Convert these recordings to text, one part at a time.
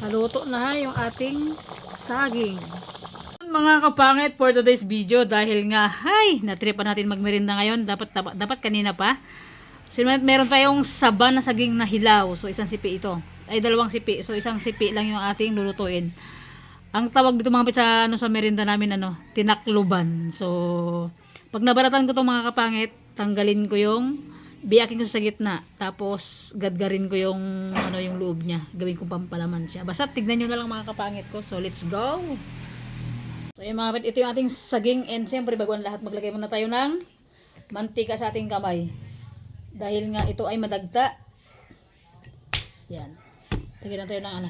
Naluto na yung ating saging. Mga kapangit, for today's video, dahil nga, natripan natin magmerinda ngayon. Dapat kanina pa. So, meron tayong saba na saging na hilaw. So, isang sipi ito. Ay, dalawang sipi. So, isang sipi lang yung ating lulutuin. Ang tawag dito mga kapit sa merinda namin, tinakluban. So, pag nabaratan ko itong mga kapangit, tanggalin ko yung biyakin ko sa gitna, tapos gadgarin ko yung loob niya, gawin ko pampalaman siya. Basta tignan niyo na lang mga kapangit ko. So let's go. So yung mga kapit, ito yung ating saging, and siyempre baguhan lahat, maglagay muna tayo ng mantika sa ating kamay. Dahil nga ito ay madagta. Yan. Tignan tayo ng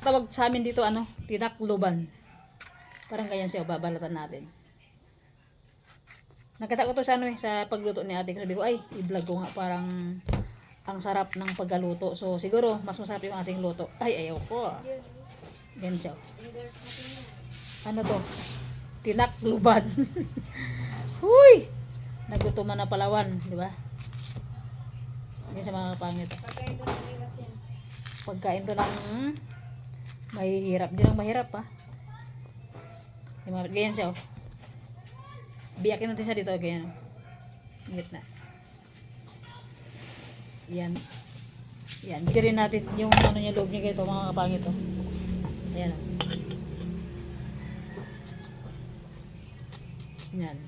tawag sa amin dito tinakluban. Parang ganyan siya, babalatan natin. Nakita ko to sa pagluto ni ate. Sabi ko, i-vlog ko nga, parang ang sarap ng paggaluto. So, siguro, mas masarap yung ating luto. Ayaw ko. Ganyan siya. Ano to? Tinakluban. Huy! Nagutuman na Palawan, di ba? Ganyan siya mga kapangit. Pagkain to lang, mahihirap. Di lang mahirap, ha? Ganyan siya, oh. Biyakin natin siya dito, ganyan. Gitna. Yan. Yan. Dirin natin yung niya, loob niya ganito, mga kapangit, oh. Ayan. Yan.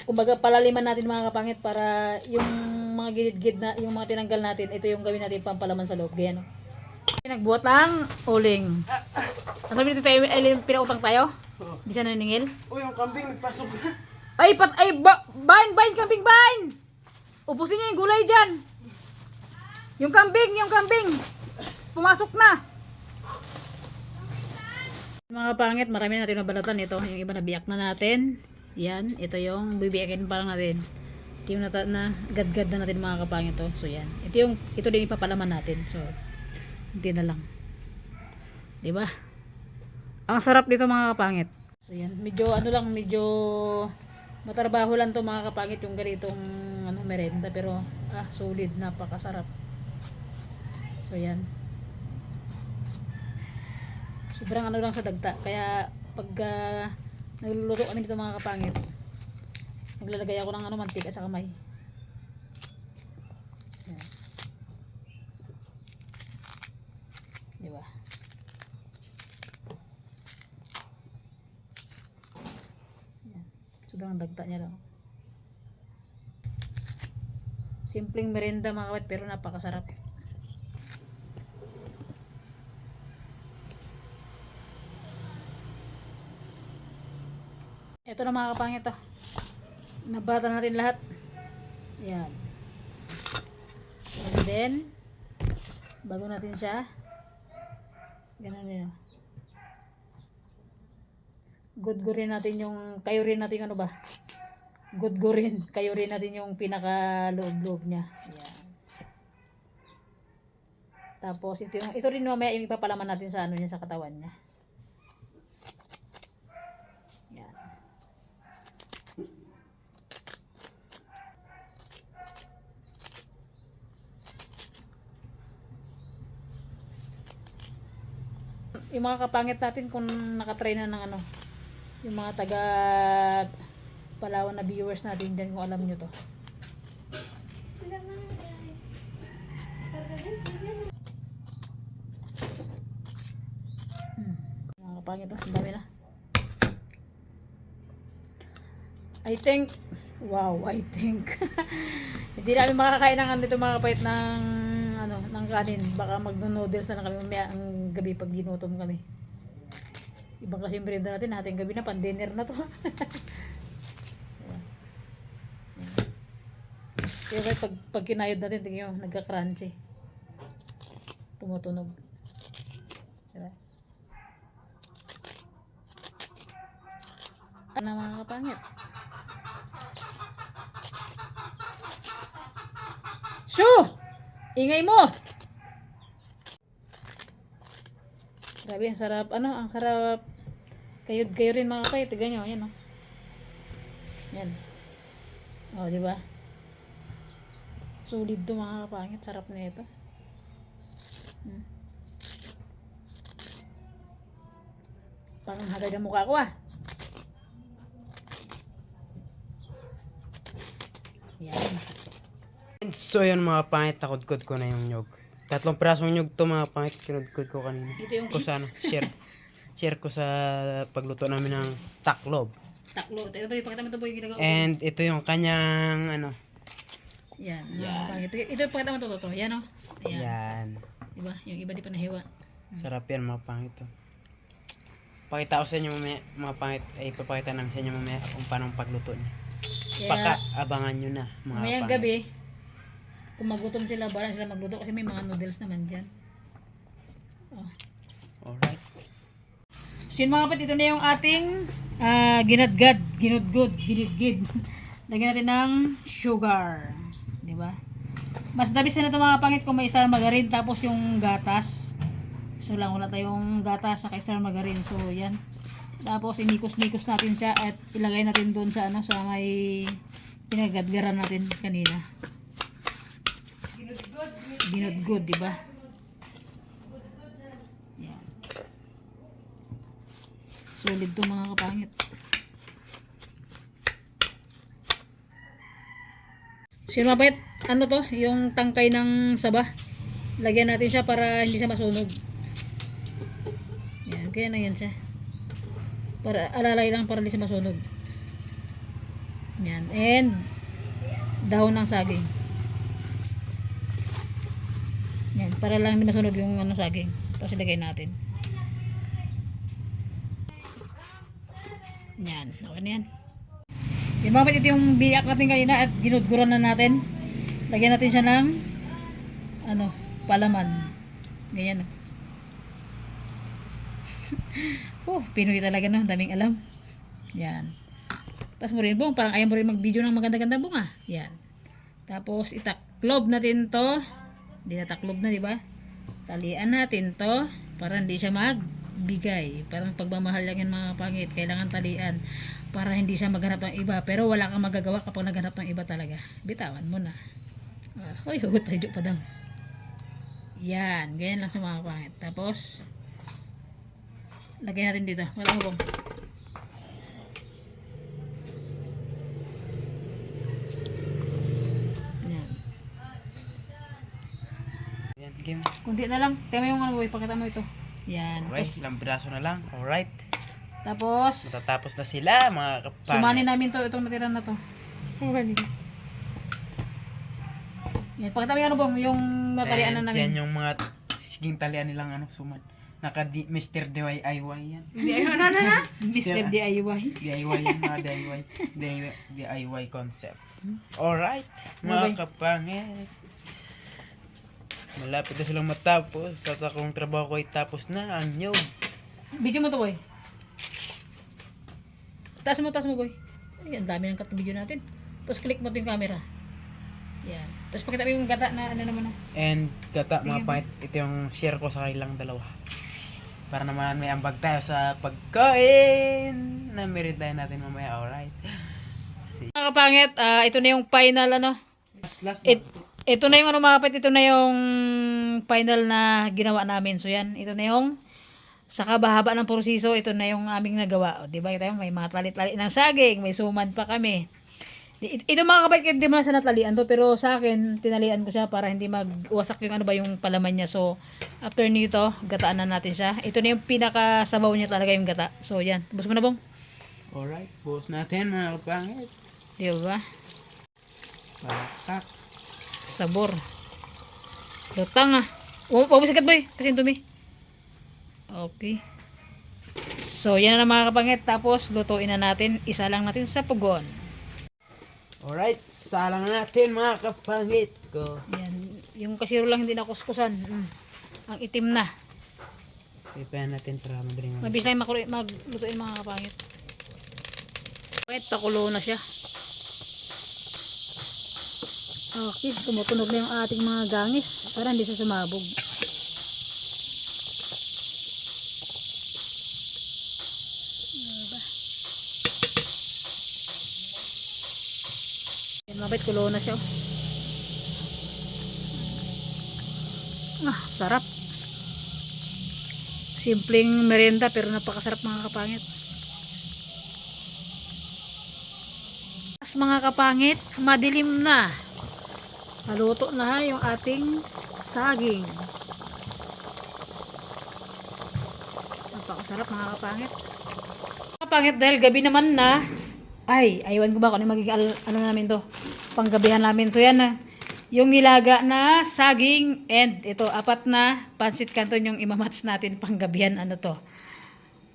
Kumbaga, palaliman natin mga kapangit para yung mga gilid-gilid na, yung mga tinanggal natin, ito yung gawin natin pampalaman sa loob. Ganyan, oh. Nagbuhat ng uling. Ano ba dito tayo? Pinautang tayo? Di siya naningil? Uy, yung kambing nagpasok na. Bain, kambing, bain! Ubusin niyo yung gulay dyan. Yung kambing. Pumasok na. Mga pangit, marami natin nabalatan ito. Yung iba nabiyak na natin. Yan, ito yung bibiyakin pa lang natin. Ito yung na gadgad na natin mga kapangit to. So yan. Ito din ipapalaman natin. So, hindi na lang. Diba? Ang sarap dito mga kapangit. So yan, medyo matrabaho lang to mga kapangit yung ganitong merenda, pero solid, napakasarap. So yan. Sobrang lang sa dagta, kaya pag nagluluto kami dito mga kapangit, maglalagay ako ng mantika sa kamay. Yan. Diba? Sobrang dagta niya lang. Simpleng merenda mga kapatid, pero napakasarap. Ito na mga kapangit, oh. Nabata natin lahat. Yan. And then, bago natin siya, ganun din, oh. Gudgurin natin yung, kayo rin natin kayo rin natin yung pinaka loob niya. Ayan. Tapos ito rin mamaya yung ipapalaman natin sa niya, sa katawan niya. Ayan. Yung mga kapangit natin, kung nakatry na ng yung mga taga Palawan na viewers natin dyan, kung alam nyo to. Mga kapangit to, ang dami na. I think hindi namin makakain ng dito mga kapait ng kanin. Baka mag-noodles na lang kami mamaya ang gabi pag ginutom kami. Ibang kasi yung merienda natin, ating gabi na, pan-dinner na to. Kaya pag kinayod natin, tingin nyo, nagka-crunchy. Tumutunog. Diba? Ano mga kapangit? Shoo! Ingay mo! Grabe, ang sarap. Ang sarap. Kayo rin mga kapangit. Tignan nyo, yan, oh. Yan. Oh, di ba? Solid to mga kapangit. Sarap na ito. Parang hagad ang mukha ko ah. Yan. So yun mga pangit, nakudkod ko na yung nyog. 3 pirasong nyog to mga pangit, kinudkod ko kanina. Ito yung Ko sana, share ko sa pagluto namin ng taklob. taklo. Ito boy, pakita mo ito boy. Ginagawa ko. And ito yung kanyang ano. Yan. Yan. Pangit. Ito pakita mo ito. Yan o. Ayan. Yan. Diba? Yung iba di pa nahiwa. Sarap yan mga pangit to. Pakita ko sa inyo mamaya, mga pangit, ay ipapakita namin sa inyo mamaya kung paano ang pagluto niya. Kaya, Abangan nyo na mga mamayang pangit. gabi, kung magutom sila, balang sila magluto kasi may mga noodles naman dyan. Oh. Alright. So yun mga kapatid, ito na yung ating ginidgid. Lagyan natin ng sugar. Diba? Mas dabis na ito mga pangit kung may star margarine tapos yung gatas. So lang wala tayong gatas sa star margarine. So yan. Tapos imikos-mikos natin siya at ilagay natin doon sa sa may pinagadgaran natin kanina. Ginudgod, di ba? Yan. Solid to mga kapangit. Sino mabait? Ano to? Yung tangkay ng saba. Lagyan natin siya para hindi siya masunog. Yan, kaya na yan siya. Para alalay lang para hindi siya masunog. Yan. And dahon ng saging. Yan, para lang hindi masunog yung saging. Tapos ilagay natin. Yan, okay na yan. Yung mga kapatid, ito yung biyak natin kanina at ginudguran na natin. Lagyan natin siya ng palaman. Ganyan. Pinoy talaga no, daming alam. Yan. Tapos mo rin bong, parang ayaw mo rin mag-video ng maganda-ganda bunga. Yan. Tapos itaklob natin to. Hindi na taklob na, di ba? Talian natin to para hindi siya magbigay. Parang pagmamahal lang yan mga pangit. Kailangan talian para hindi siya maghanap ng iba. Pero wala kang magagawa kapag naghanap ng iba talaga. Bitawan mo na. Hoy, hugot tayo pa daw. Yan. Ganyan lang sa mga pangit. Tapos lagay natin dito. Wala mo bong. Yan, game. Kunti na lang. Tema yung boy. Pakita mo ito. Yan. Alright, ilang piraso na lang. Alright. Tapos Matatapos na sila mga kapangit. sumanin namin to. Itong natira na to. Yan. Pakita mo yung bong. Yung natalian na And namin. yan yung mga siging talian nilang suman. Mr. DIY yan. Mr. DIY. DIY yan, mga DIY concept. Alright, mga Okay. kapangit. Malapit na silang matapos. At akong trabaho ko ay tapos na. Ang nyog. Video mo to boy. Taas mo boy. Ay, ang dami ng cut video natin. Tapos click mo to yung camera. Yan. Tapos pakita mo yung gata na naman. And kata mga pangit, ito yung share ko sa kanilang dalawa. Para naman may ambag tayo sa pagkain na meridahin natin mamaya. Alright. Mga kapangit, ito na yung final Last ito na yung mga kapatid, ito na yung final na ginawa namin. So yan, ito na yung sa kabahaba ng proseso, ito na yung aming nagawa. O, diba tayo, may mga tali-tali ng saging, may suman pa kami. Ito mga kapatid, hindi mo na siya natalian to, pero sa akin, tinalian ko siya para hindi magwasak yung yung palaman niya. So, after nito, gataan na natin siya. Ito na yung pinakasabaw niya talaga yung gata. So, yan. Bus mo na bong. Alright, buhos natin mga kapangit. Diba? Pakak. Sabor. Lutang Huwag mo sikat boy, kasi dumi. Okay. So, yan na mga kapangit. Tapos, lutuin na natin. Isa lang natin sa pugon. Alright, salang natin mga kapangit ko. Yan. Yung kasiro lang hindi na kuskusan. Ang itim na. Ipayan natin para madaling Mabilis lang maglutuin mga kapangit. Wait, pakulo na siya. Okay, tumutunog na yung ating mga gangis. Sana hindi siya sumabog. Yan, mabait, kulo na siya. Sarap. Simpleng merienda pero napakasarap mga kapangit. As mga kapangit, madilim na. Naluto na yung ating saging. Napakasarap mga kapangit. Kapangit dahil gabi naman na. Ay, aywan ko ba kung ano magiging ano namin to. Panggabihan namin. So yan na. Yung nilaga na saging and ito, 4 na pansit canton yung imamatch natin panggabihan. Ano to?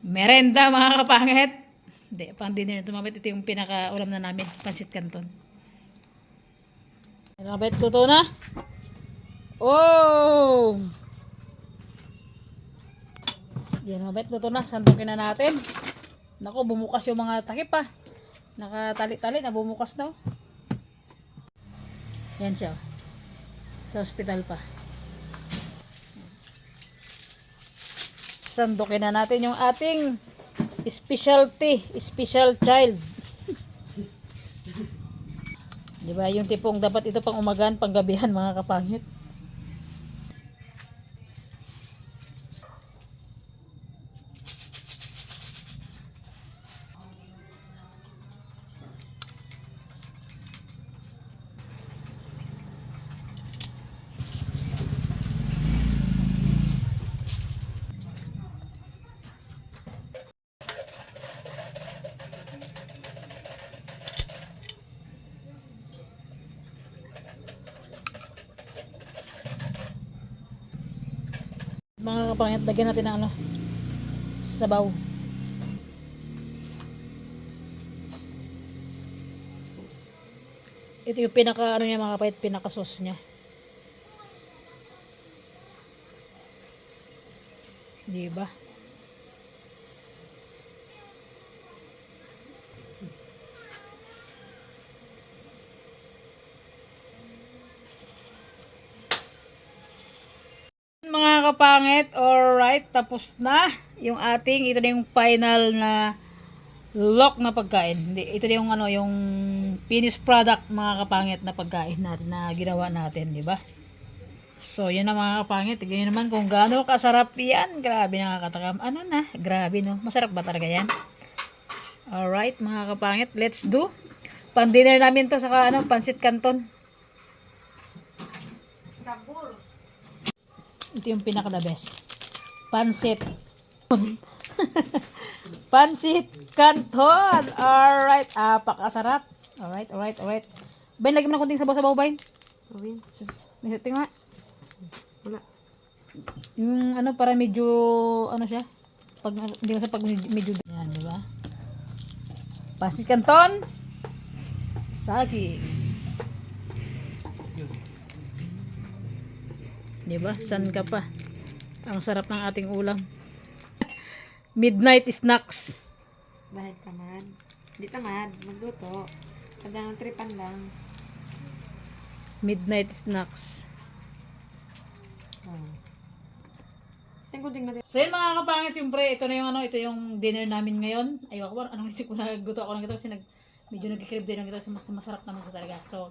Merenda mga kapangit. Hindi, pang dinner. Tumamit ito yung pinaka-ulam na namin. Pansit canton. Nabait luto na. Oh! Yan, mabait luto na. Sandukin na natin. Naku, bumukas yung mga takip pa. Nakatali-tali na bumukas na. Yan siya. Sa ospital pa. Sandukin na natin yung ating specialty, special child. Diba? Yung tipong dapat ito pang umagaan, pang gabihan mga kapangit. Mga kapangit, lagyan natin ng ano, sabaw. Ito yung pinaka ano niya mga kapangit, pinaka sauce niya. Diba? Mga kapangit, alright, tapos na yung ating, ito na yung final na lock na pagkain. Hindi, ito na yung ano, yung finished product mga kapangit na pagkain natin na ginawa natin, di ba? So, yan na mga kapangit. Tignan nyo naman kung gaano kasarap yan. Grabe, nakakatakam. Ano na? Grabe, no? Masarap ba talaga yan? Alright, mga kapangit, let's do. Pang dinner namin to, saka ano, pansit canton. Ito yung pinaka the best. Pansit. Pansit canton. Alright. Pakasarap. Alright. Bain, lagi mo na kunting sabaw-sabaw, Bain. May setting nga. Wala. Yung ano, para medyo, ano siya. Hindi ko sa pag medyo. Yan, di ba? Pansit canton. Saging. Diba? San ka pa? Ang sarap ng ating ulam. Midnight snacks. Bahid tamad. Di tamad. Magluto. Kadang tripan lang. Midnight snacks. Tingko din natin. So yun mga kapangit, siyempre, ito na yung ano, ito yung dinner namin ngayon. Ayoko ba, anong isip ko na guto ako ng ito kasi medyo nagkikrib din ng ito kasi masarap naman ko talaga. So,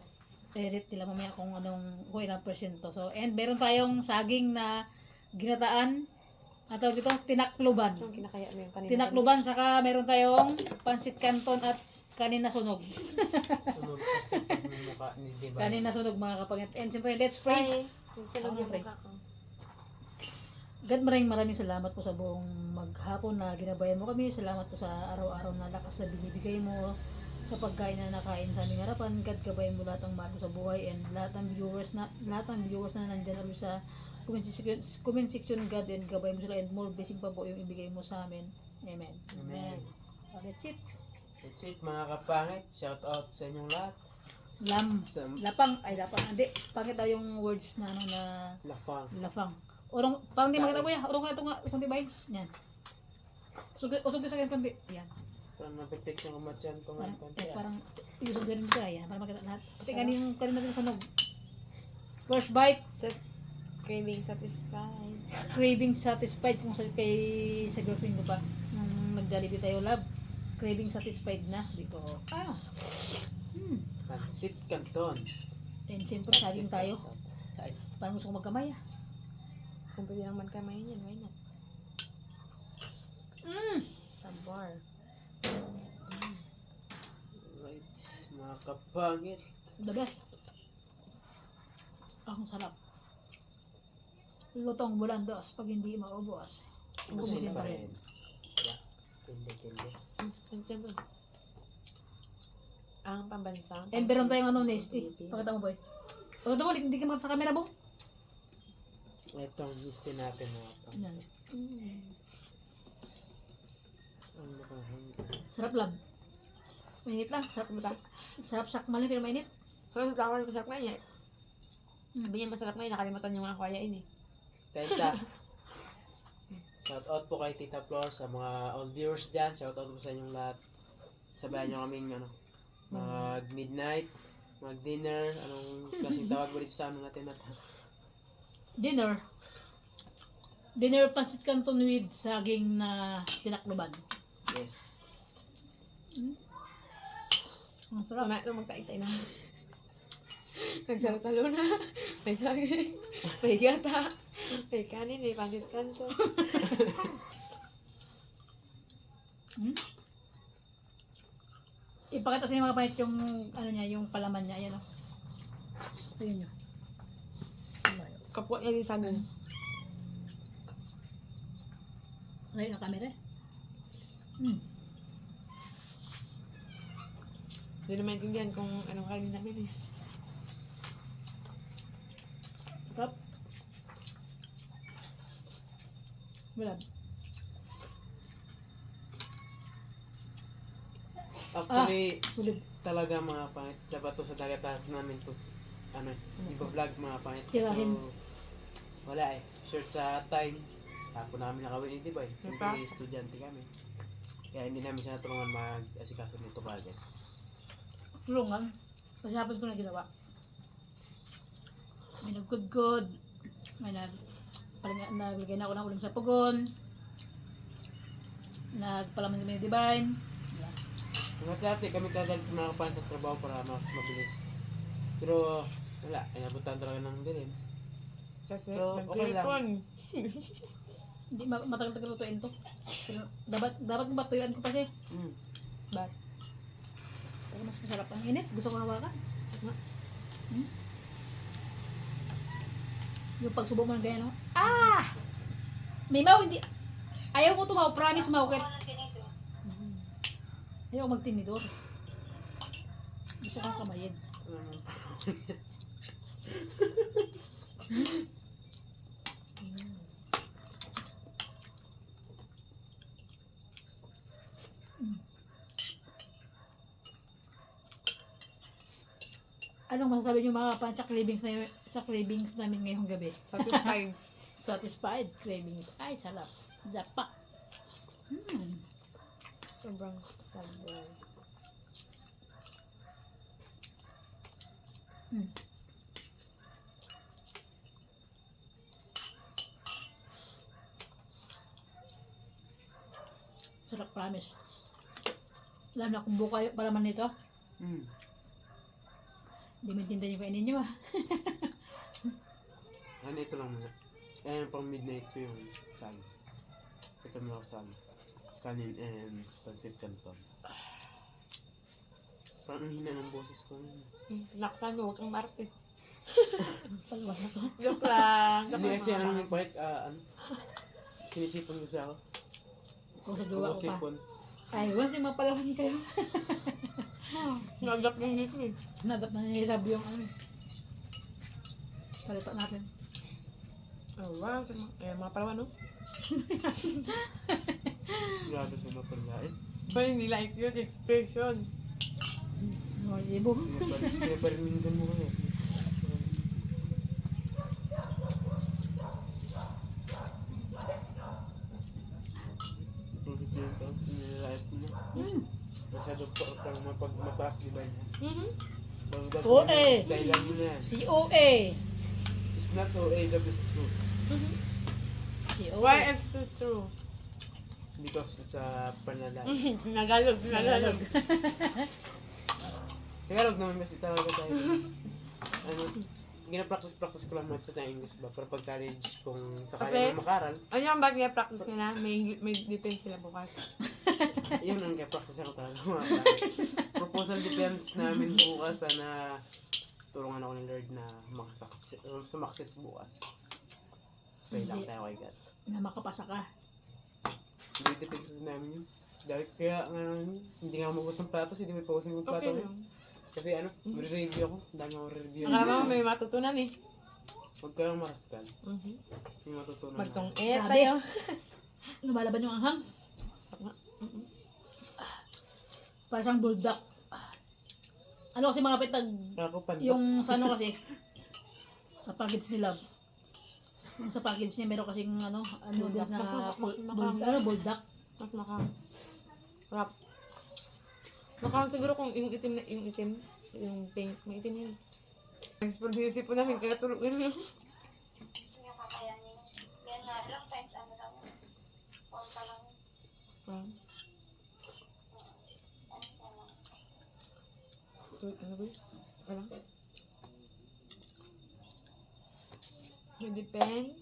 edit nila mamaya kung anong kung ilang percento. So, and meron tayong saging na ginataan at dito tinakluban. Yung kinakaya mo yung kanina. Tinakluban, saka meron tayong pansit canton at kanina sunog. Sunog kasi pag may mukha ni Diba. Kanina sunog mga kapangit. And siyempre, let's pray. Silog yung Okay. mukha ko. God, maraming salamat po sa buong maghapon na ginabayan mo kami. Salamat po sa araw-araw na lakas na binibigay mo sa pagkain na nakain sa aming harapan. God, gabayan mo lahat ng mahal ko sa buhay and lahat ng viewers na nandyan ulit sa comment section, God, and gabayan mo sila and more blessing pa po yung ibigay mo sa amin. Amen. Amen. So, that's it. That's it mga kapangit. Shout out sa inyong lahat. Lapang. Hindi, pangit daw yung words na ano na Lafang. lafang. Urong, parang di makita mo yan. Urong ka ito nga, kunti ba yun? Yan. Usog sa akin kunti. Yan. Parang napitik yung kumatsyan ko nga. Parang usog din ko yan. Para makita lahat. Pati kanina din sunog. First bite. Craving satisfied. Craving satisfied kung sa girlfriend ko pa. Nung nag-Jollibee tayo, love. Craving satisfied na. Dito. Pansit canton. And siyempre, saging tayo. Parang gusto ko magkamay. Kung pwede naman kamay yan, why not? More. Right, mga kapangit. The best. Ang sarap. Lutong bulandos pag hindi maubos. Ubusin pa rin. Diba? Kindi. Siyempre. Ang pambansa. And meron tayong ano, nasty. Pakita mo, boy. Pakita mo, hindi ka sa camera, bo. Itong gusto natin mga kapangit. Yan. Ang nakahang. Sarap lang. Mainit lang. Sarap sakmal pero mainit. So, sa ako masarap ngayon eh. Sabi niya masarap ngayon, nakalimutan yung mga kayain eh. Tita. Shout out po kay Tita Flor sa mga old viewers dyan. Shout out po sa inyong lahat. Sabayan nyo kaming mag midnight, mag dinner, anong klaseng tawag mo dito sa ano natin natin. Dinner. Dinner pancit canton with saging na tinakluban. Yes. Ang sarap. Mamaya ito magtaitay na. Nagsalo-talo na. May saging. May gata. May kanin. May pancit canton. Ipakita sa inyo mga panit yung ano niya, yung palaman niya, ayan o. Ayun nyo. Kapwa niya din saging. Ayun ang camera eh. Hindi naman maintindihan kung anong kainin namin eh. Sarap. Wala. Actually, Sulit. talaga mga pangit. Dapat to sa dagat namin to. Ano, iba-vlog mga pangit. Tirahin. So, wala eh. Short sa time. Ako namin nakawin di ba eh. Hindi estudyante kami. Kaya hindi namin siya natulungan mag-asikaso nito bagay. Tulungan. Kasi hapon ko na ginawa. May nagkudkod. May naglagay na ako ng ulam sa pugon. Nagpalaman kami ng divine. Dati kami talaga nakakapan sa trabaho para mas mabilis. Pero wala, inabutan talaga ng dilim. Kasi So, okay lang. nag-telepon. Hindi matagal-tagal lutuin to. Pero dapat batuyuan ko pa siya. Ba't? Pero mas masarap ang init. Gusto ko hawakan. Yung pagsubo mo ng ganyan, no? Ah! May mau, hindi. Ayaw mo tumaw. Promise, maukit. Ayaw ko magtinidor. Gusto kong kamayin. Anong masasabi niyo mga kapan sa cravings namin ngayong gabi? Satisfied. Satisfied cravings. Ay, sarap. Dapa. Sobrang sobrang. Sarap, promise. Alam na kung buka yung palaman nito. Hindi maintindihan yung kainin nyo ah. Ano ito lang muna. Ayan pang midnight ko yung saan. Ito mo ako saan. Kanin and pancit canton. Parang ang hina ng boses ko. Naksan mo, huwag kang marte. Palwa na ko. Joke lang. Hindi kasi ano yung bike, sinisipon ko siya ako. Kung sa duwa ko pa. Sipon. Ay, once yung mapalaman kayo. Nagap yung dito eh. Nadap na nilab yung ano. Palitan natin. Oh, wow. Mga palawan, no? Grabe sa mapalain. Ba, hindi like yun. Expression. Mga libo. Pinaparingan mo kaya. Masyado pa mapag-mataas, di ba niya? OA. Style lang mo na yan. COA. It's not OA, that is true. COA. Why it's so true? Because sa panlalay. Nagalog. Tagalog naman kasi talaga tayo. Ano, gina-practice ko lang mga sa English ba, pero pag college, kung Kasi- sakali na makaral, Ano yung ba't niya practice nila? May defense sila bukas. yun ang kaya-practice ako talaga mga pare. Proposal defense namin bukas, sana tulungan ako ni Lord na sumakses bukas. Pray lang tayo kay God. Na makapasa ka. Hindi defense namin yun. Dahil kaya nga, hindi nga mabos ang platos, hindi may pausing yung plato. Okay ngayon. lang. Kasi ano, review ako. Dami ako review. Nakama may matutunan eh. Huwag ka lang maraskan. May matutunan na. Magtong Grabe. tayo. Lumalaban yung anghang. Parang siyang bulldog. Ano kasi mga pitag, Ako pandok. yung sa ano kasi, sa package nila. Yung sa package niya meron kasing noodles na bulldog. Mas rap. Makakang siguro kung yung itim, yung pink, may itim yan. Responsibility po namin, kaya tulungan nyo. Yung kakayanin. Yan nga, ilang times ano lang. Or pa lang. Ano lang. Ano ba yun? Wala. May depends.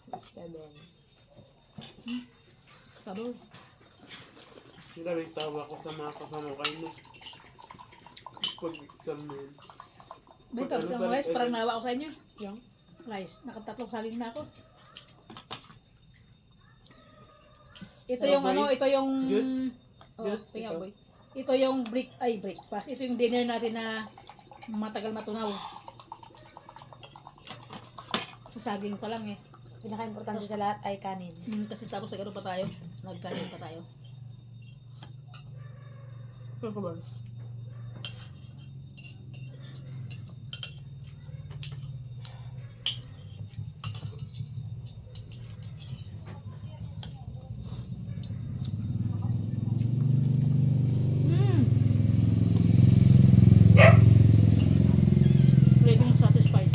7. Sabol. Sila may tawa ko sa mga kasama ko kayo. Pag-exam na yun. May tapos ng rice, parang nawa ako sa inyo. Yung? Rice, nakatatlong saging na ako. Ito Pero yung boy, ito yung... juice? Oh, Juice, tingnan, ito. boy. Ito yung breakfast. Ito yung dinner natin na matagal matunaw. Sa saging pa lang eh. Pinaka-importante sa lahat ay kanin. Kasi tapos nagano pa tayo. Nagkanin pa tayo. Ano ka ba? Craving satisfied.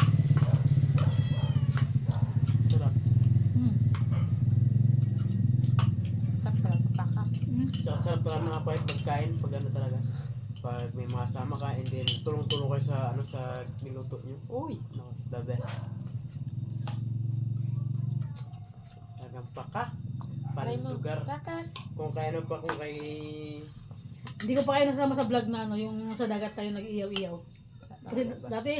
Sarap. Tap pala, tapaka. Tsaka sarap talaga mga pahit pagkain pag ano talaga. Pag may mga sama ka and then tulong-tulong kayo sa ano sa niluto nyo. Uy! No, the best. Talagang pakak. Paling lugar. Kakat. Kung kaya na pa kung kay... Hindi ko pa kayo nasama sa vlog na yung sa dagat tayo nag-iyaw-iyaw. Kasi dati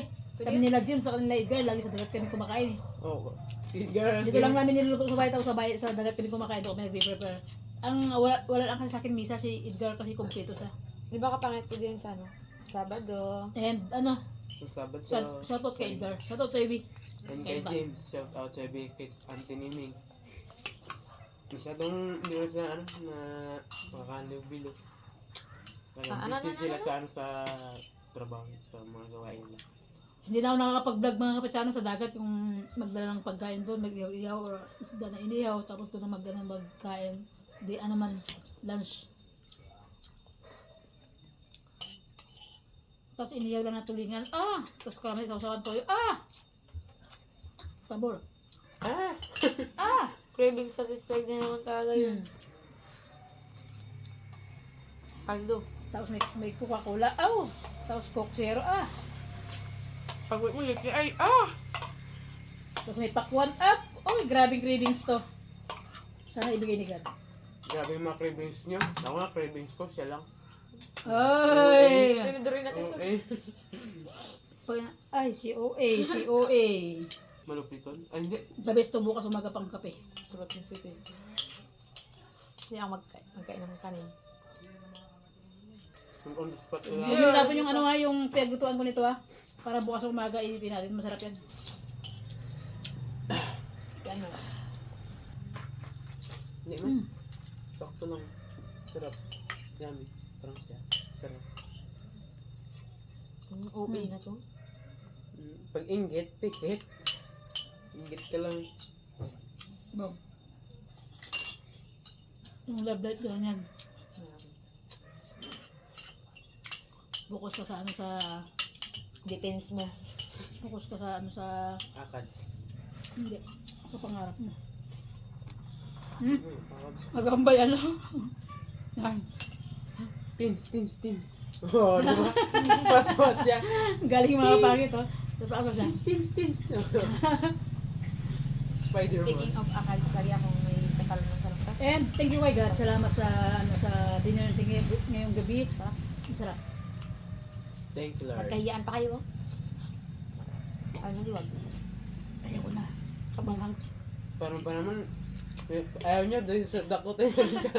kami nila Jim sa kanila Edgar, lagi sa dagat kami kumakain. Oh, si girls. Dito lang namin niluluto sa bahay, tapos sa dagat kami kumakain, doon kami nag-prepare. Ang wala lang kasi sa akin misa si Edgar kasi kumpleto siya. Di ba kapangit ko din sa ano? Sabado. And ano, Sa Sabado. shoutout kay Edgar. Shoutout sa Ivy. And kay James. Shout out sa kay Auntie Niming. Masyadong hindi mo sila ano na makakaliw-bilo. ano, Busy sila sa ano sa trabaho sa mga gawain nila. Hindi na ako nakakapag-vlog mga kapatsano sa dagat yung magdala ng pagkain doon, mag-iyaw-iyaw or isda na iniyaw, tapos doon na magdala ng pagkain. Di ano man, lunch. Tapos iniyaw lang na tulingan. Tapos karamay sausawan toyo. Sabor. Craving satisfied na naman talaga yun. Paldo. Tapos may Coca-Cola. Tapos Coke Zero. Pag ulit ay, Tapos may pakwan up. Grabing cravings to. Sana ibigay ni God. Grabe yung mga cravings niya. Ako nga cravings ko, siya lang. Ay! Pinidurin natin ito. Okay. Ay, si OA. Malupiton. Ay hindi. The best to bukas umaga pang kape. Turot ng city. Hindi ako magkain ng kanin. Yung on the spot Huwag nila. yung tapon yung ano ha, yung pinaglutuan ko nito ha. Para bukas umaga initin natin. Masarap yan. Yan o. Hindi man. Sakto lang. Sarap. Yummy. Parang siya. Sarap. OA na to. Pag inggit, pikit. Inggit ka lang. Bong. Yung love light doon yan. Bukas ka sa ano sa... Depends mo. Bukas ka sa ano sa... Akads. Hindi. Sa pangarap mo. Akads. Magambay ano. Yan. Tins. Oh, di ba? Pas siya. Galing mga pangit oh. Tapos ako dyan. Stings. Spider-Man. Speaking of akal, kali akong may katalon ng sarap. And thank you my God. Salamat sa sa dinner natin ngayong gabi. Ang sarap. Thank you, Lord. Magkahiyaan pa kayo. Ano diwag? Ayoko na. Kabanghang. Parang pa naman, ayaw niya doon sa dakotin niya.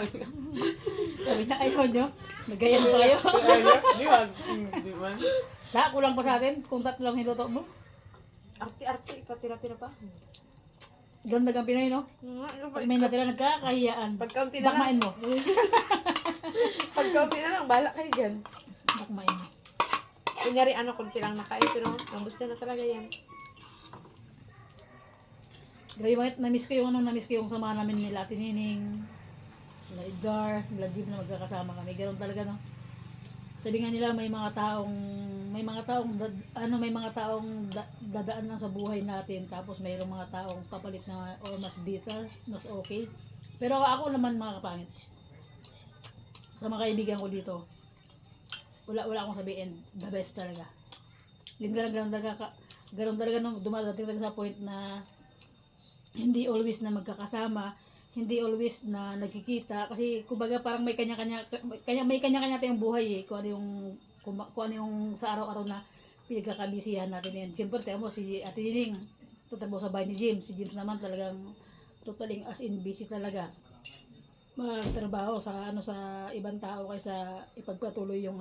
Sabi niya, ayaw nyo. Nagayan pa kayo. Ayaw niya? Di ba? Di man? Kulang pa sa atin. Kung tatlo lang niluto mo. Arte-arte, patira-tira pa. Ganda kang Pinoy, no? Pag may natira nagkakahiyaan. Pagkaunti na lang. Bakmain mo. Pagkaunti na lang, bala kayo dyan. Bakmain mo. Kunyari ano, kunti lang nakain, pero nagustuhan na talaga yan. Grabe bakit na-miss ko yung sama namin nila Ate Nining, nila Edgar, nila Jim na magkakasama kami. Ganoon talaga, no? Sabi nga nila may mga taong dadaan lang sa buhay natin, tapos mayroong mga taong papalit na or mas bitter, mas okay. Pero ako naman mga kapangit, sa mga kaibigan ko dito, wala akong sabihin, the best talaga. Yung ganun talaga nung dumadating talaga sa point na hindi always na magkakasama, hindi always na nagkikita, kasi kumbaga parang may kanya-kanya tayong buhay eh, kung ano yung sa araw-araw na pinagkakabisihan natin yan. Siyempre, tayo mo, si Ate Nining, tutakbo sa bahay ni James. Si James naman talagang totally as in busy talaga. Magtrabaho sa ibang tao kaysa ipagpatuloy yung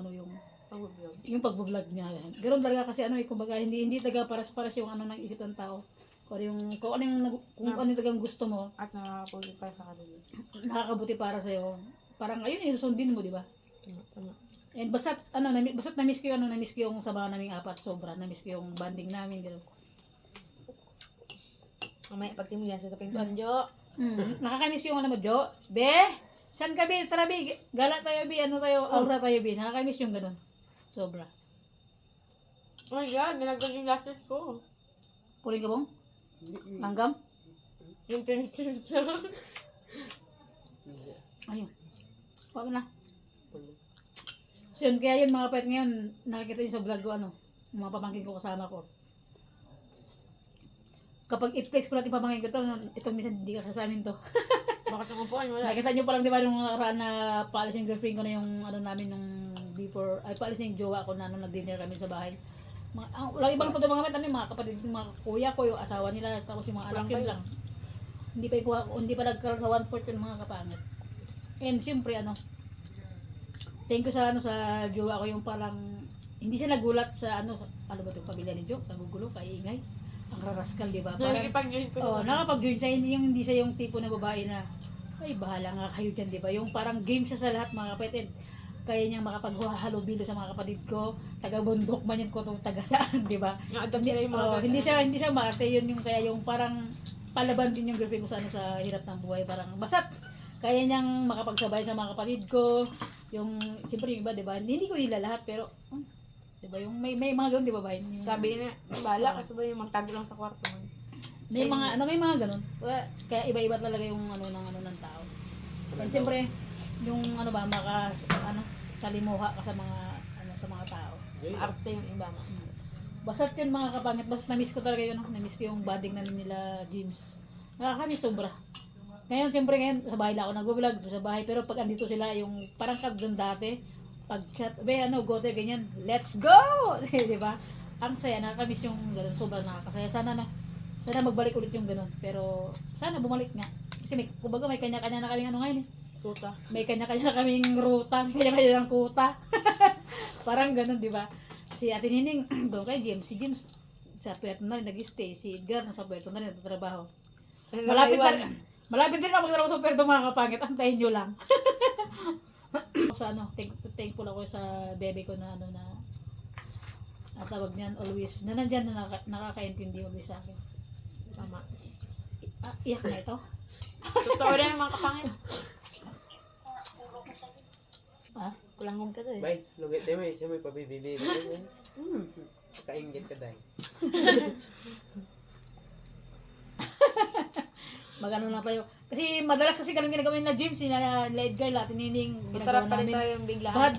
pagbo-vlog niya. Ganoon talaga kasi kumbaga hindi talaga paras-paras yung ng isip ng tao. Kung ano yung talagang gusto mo At nakakapulit pa sa kanila. nakakabuti para sa iyo. Parang ayun yung susundin mo, di ba? Tama. And basta't na-miss ko yung sabahan naming apat, sobra. Na-miss ko yung banding namin, gano'n. Mamaya pagtimuyan sa pintuan, Jo. Nakakamiss yung mo, Jo. Be! San ka, Be? Tara, Be. Gala tayo, Be. Aura tayo, Be. Nakakamiss yung gano'n. Sobra. Oh my God, nilagyan yung lashes ko. Puling ka bong? Langgam? Yung pencil. Ayun. Huwag na. So yun, kaya yun mga pet ngayon, nakikita yun sa vlog ko, yung mga pamangkin ko kasama ko. Kapag i-flex ko natin pamangkin ko itong minsan hindi ka sa amin to. Bakit ang upuan? Wala. Nakita nyo pa lang, di ba, nung nakaraan na paalis yung girlfriend ko na yung namin nung before, ay paalis na yung jowa ko na nung nag-dinner kami sa bahay. Walang ibang todo mga met, mga kapatid, mga kuya ko, yung asawa nila, tapos yung mga anak yun lang. Hindi pa nagkaroon sa 1/4 yung mga kapangit. And siyempre, thank you sa jowa ko, yung parang, hindi siya nagulat sa ano ba itong pamilya ni Jo, nagugulo, kaingay. Ang raraskal, di ba? Nakikipag-join ko. Nakapag-join siya, hindi siya yung tipo na babae na, ay, bahala nga kayo dyan, di ba? Yung parang game siya sa lahat, mga kapatid. Kaya niyang makapaghalubilo sa mga kapatid ko, taga-bundok man yun ko itong taga-saan, di ba? Hindi siya maarte, yun yung kaya yung parang palaban din yung girlfriend ko sa hirap ng buhay. Parang basta't kaya niyang makapagsabay sa mga kapatid ko, yung, siyempre yung iba, di ba? Hindi ko nila lahat, pero, di ba? Yung may mga ganun, di ba ba? Sabi niya, bala kasi ba yung magtago lang sa kwarto mo. May mga ganun. Kaya iba-iba talaga yung ng tao. And siyempre, yung salimuha ka sa mga tao. Arte yung iba. Basta't yun mga kapangit, basta't na-miss ko talaga yun, na-miss ko yung banding namin nila James. Nakakamiss sobra. Ngayon, siyempre sa bahay lang ako nag-vlog sa bahay, pero pag andito sila, yung parang kagdan dati, pag chat, go tayo, ganyan, let's go! Di ba? Ang saya, nakakamiss yung ganun, sobrang nakakasaya. Sana magbalik ulit yung ganun, pero sana bumalik nga. Kasi kumbaga may kanya-kanya na kaming ngayon eh. Tuta. May kanya-kanya na kaming ruta, may kanya-kanya ng kuta. Parang ganun, di ba? Si Ate Nining, doon kay James. Si James, sa Puerto na rin nag-stay. Si Edgar, nasa Puerto na rin nagtatrabaho. Malapit din na magtrabaho sa Puerto, mga kapangit. Antayin nyo lang. Thankful ako sa bebe ko na tawag niyan always, na nandyan na nakakaintindi always sa akin. Tama. Iyak na ito. Totoo rin mga kapangit. Kulangog ka doon eh. Bay, lugit tayo siya may pabibibi. Kaingit ka dahil. Magano na tayo. Kasi madalas ganun ginagawin na James, na Edgar, Ate Nining, Masarap pa rin tayo yung biglahan.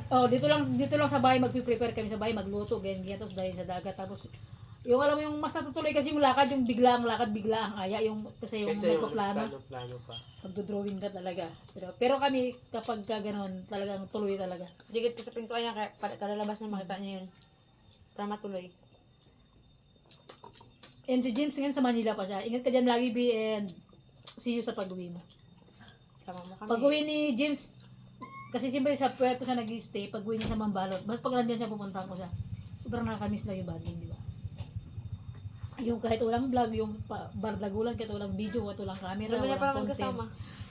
Dito lang sa bahay magpi-prepare kami sa bahay, magluto, ganyan, tapos dahil sa dagat, tapos Yung alam mo yung mas natutuloy kasi yung lakad, yung biglaang lakad, biglaang aya, yung kasi yung Kasi yung nagpaplano, plano pa. magdo-drawing ka talaga. Pero kami, kapag ka ganun, talagang tuloy talaga. Digit ko sa pinto niya, kaya kalalabas na makita niya yun. Para matuloy. And si James ngayon sa Manila pa siya. Ingat ka dyan lagi, B, and see you sa pag-uwi mo. Sama mo kami. Pag-uwi ni James, kasi siyempre sa Puerto siya nag-stay, pag-uwi niya sa Mambalot, mas pag nandiyan siya pupuntahan ko siya. Sobrang nakakamiss lang yung bonding, di ba? Yung kahit walang vlog, yung bardagulan, kahit walang video, kahit walang camera, Sabi niya pa walang naman content. kasama.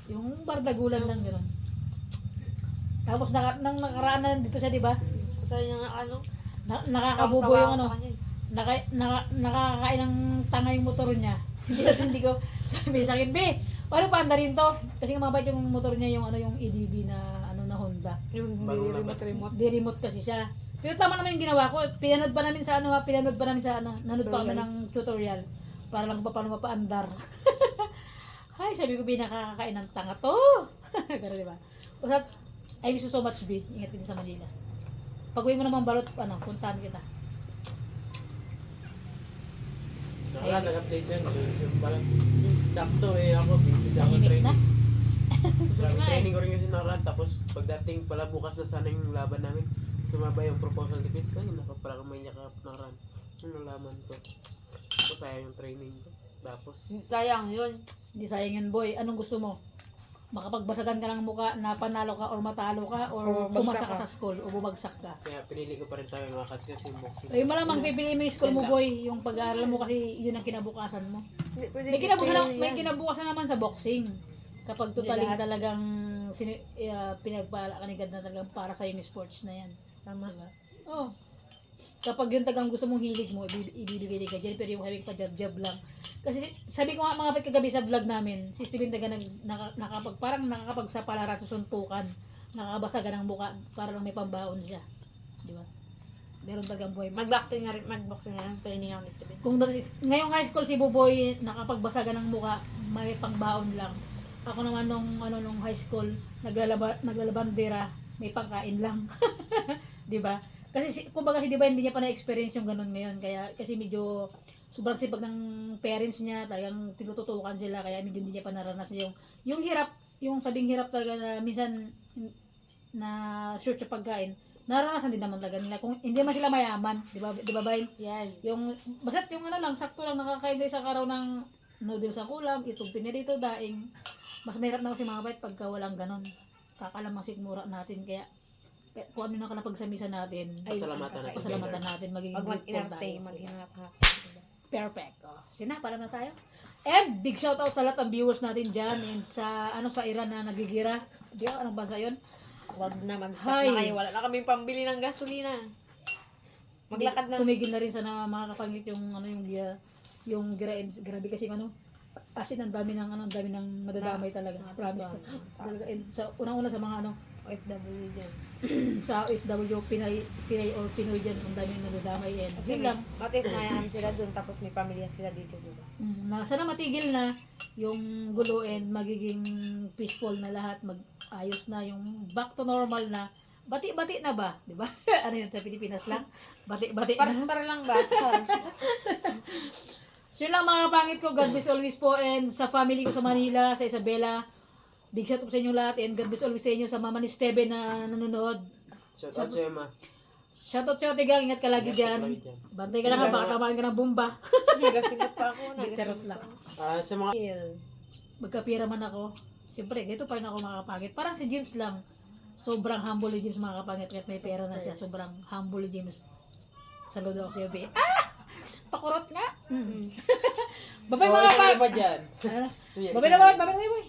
Yung bardagulan lang gano'n. Tapos nang nakaraan na dito siya, di ba? Sabi niya nga ano. Nakakabubo tawa yung ako ano. sa kanya eh. Nakakakain ng tanga yung motor niya. hindi ko sabi sa akin, be, paano paanda rin to? Kasi nga mabait yung motor niya, yung ano yung EDV na ano na Honda. Yung Bagong remote. Di remote kasi siya. Pero tama naman yung ginawa ko. Pinanood pa namin sa ano, nanood pa kami ng tutorial para lang paano mapaandar. Hay, sabi ko, be, nakakakain ng tanga to. Pero di ba? Usap, I miss you so much, be. Ingat din sa Manila. Pag-uwi mo naman balot, puntahan kita. Nag-update yan. Yung parang, sakto ako, busy ako Tahimik training. na. Grabe, training ko rin kasi nakaraan. Tapos pagdating pala bukas na sana yung laban namin, sumabay yung proposal defense. Ay, naka parang may yakap nakaraan. Yung nalaman ko. Tapos sayang yung training ko. Tapos, Sayang yun. Hindi sayang yun, boy. Anong gusto mo? Makapagbasagan ka ng muka na panalo ka or matalo ka or O pumasa bagsak ka ka. sa school o bumagsak ka. kaya pinili ko pa rin tayo mga kats kasi yung boxing. Ay, malamang pipili mo yung school mo, boy. Yung pag-aaral mo kasi yun ang kinabukasan mo. May kinabukasan naman sa boxing. Kapag totaling talagang pinagpalakanigan na talagang para sa yung sports na yan. Tama. Diba? Oh. Kapag yung tagang gusto mong hilig mo, ibibigay ka dyan. Pero yung sabi ko pa jab lang. Kasi sabi ko nga mga kapit kagabi sa vlog namin, si Steven Daga parang nakakapagsapalaran sa suntukan. Nakakabasaga ng buka para lang may pambaon siya. Di ba? Meron tagang buhay. Mag-boxing nga rin. Training ako nito. Kung ngayong high school si Buboy nakapagbasaga ng muka, may pangbaon lang. Ako naman nung high school, naglalabandera, may pangkain lang. 'Di ba? Kasi kumbaga hindi niya pa na-experience yung ganun ngayon kaya kasi medyo sobrang sipag ng parents niya, talagang tinututukan sila kaya medyo hindi niya pa naranasan yung hirap, yung sabing hirap talaga na minsan na search sa pagkain. Naranasan din naman talaga nila kung hindi man sila mayaman, 'di ba? 'Di ba, Bay? Yan. Yung basta yung lang sakto lang nakakain sa isang araw ng noodles sa kulam, itong pinirito daing. Mas mahirap na kasi mga bait pagka walang ganon. Kakalamang sigmura natin kaya kung ano na kalapagsamisa natin, pasalamatan natin, magiging Pag grateful mag-inarte, tayo. mag-inarap ha. Perfect. Paalam na tayo. And big shout out sa lahat ng viewers natin dyan and sa sa Iran na nagigira. Di ba, anong bansa yun? Wag na mag-stop Hi. na kayo. Wala na kaming pambili ng gasolina. Maglakad na. Tumigil na rin sana mga kapangit yung gira and grabe kasi asin ang dami ng madadamay talaga. Promise. Talaga. And sa unang-una sa mga OFW dyan. sa OFW, Pinay or Pinoy dyan, ang dami ng nadadamay and Kasi yun lang. Matik mayaan sila dun, tapos may pamilya sila dito. Diba? Sana matigil na yung gulo and magiging peaceful na lahat, mag-ayos na yung back to normal na. Bati-bati na ba? Di ba? Ano yun sa Pilipinas lang? Bati-bati na. Para lang ba? So yun lang mga pangit ko. God bless always po and sa family ko sa Manila, sa Isabela. Big shout out sa inyo lahat and God bless always sa inyo sa mama ni Steven na nanonood. Shout out sa'yo, ma. Shout out sa'yo, Tigang. Ingat ka lagi dyan. Bantay ka lang ha, baka tamaan ka ng bomba. Nagasingat pa ako. Charot lang. Sa mga Magkapira man ako. Siyempre, dito pa rin ako makakapangit. Parang si James lang. Sobrang humble ni James makakapangit. Kahit may pera na siya. Sobrang humble ni James. Saludo ako sa'yo, be. Pakurot nga. Bye-bye mga kapangit. pa dyan. Bye-bye naman. Bye-bye.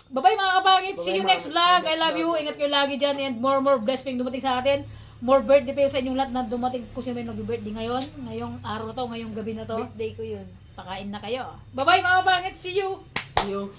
Bye-bye mga kapangit. See you next vlog. I love you. Ingat kayo lagi dyan. And more blessing dumating sa atin. More birthday pa yun sa inyong lahat na dumating kung sino may nag-birthday ngayon. Ngayong araw to, ngayong gabi na to. Birthday ko yun. Pakain na kayo. Bye-bye mga kapangit. See you. See you.